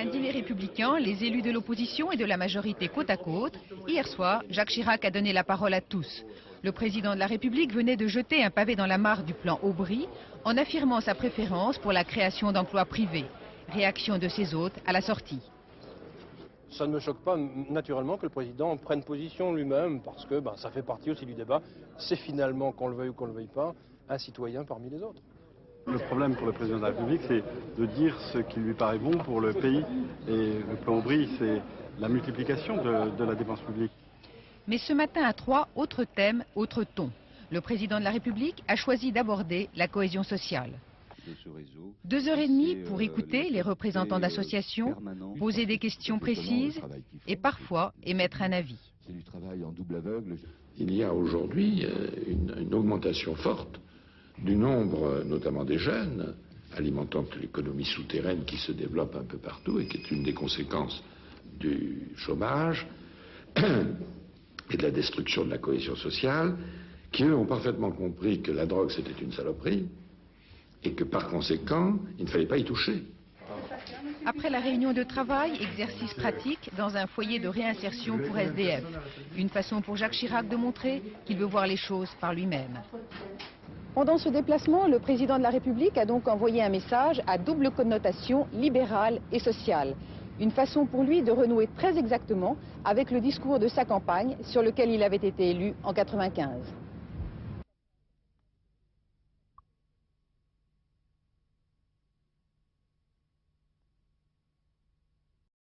un dîner républicain, les élus de l'opposition et de la majorité côte à côte. Hier soir, Jacques Chirac a donné la parole à tous. Le président de la République venait de jeter un pavé dans la mare du plan Aubry en affirmant sa préférence pour la création d'emplois privés. Réaction de ses hôtes à la sortie. Ça ne me choque pas naturellement que le président prenne position lui-même parce que ça fait partie aussi du débat. C'est finalement, qu'on le veuille ou qu'on ne le veuille pas, un citoyen parmi les autres. Le problème pour le président de la République, c'est de dire ce qui lui paraît bon pour le pays. Et le plan Aubry, c'est la multiplication de la dépense publique. Mais ce matin à Troyes, autre thème, autre ton. Le président de la République a choisi d'aborder la cohésion sociale. 2h30 pour écouter les représentants d'associations, poser des questions précises et parfois émettre un avis. C'est du travail en double aveugle. Il y a aujourd'hui une augmentation forte du nombre, notamment des jeunes, alimentant l'économie souterraine qui se développe un peu partout et qui est une des conséquences du chômage et de la destruction de la cohésion sociale, qui eux ont parfaitement compris que la drogue c'était une saloperie et que par conséquent il ne fallait pas y toucher. Après la réunion de travail, exercice pratique dans un foyer de réinsertion pour SDF. Une façon pour Jacques Chirac de montrer qu'il veut voir les choses par lui-même. Pendant ce déplacement, le président de la République a donc envoyé un message à double connotation libérale et sociale. Une façon pour lui de renouer très exactement avec le discours de sa campagne sur lequel il avait été élu en 1995.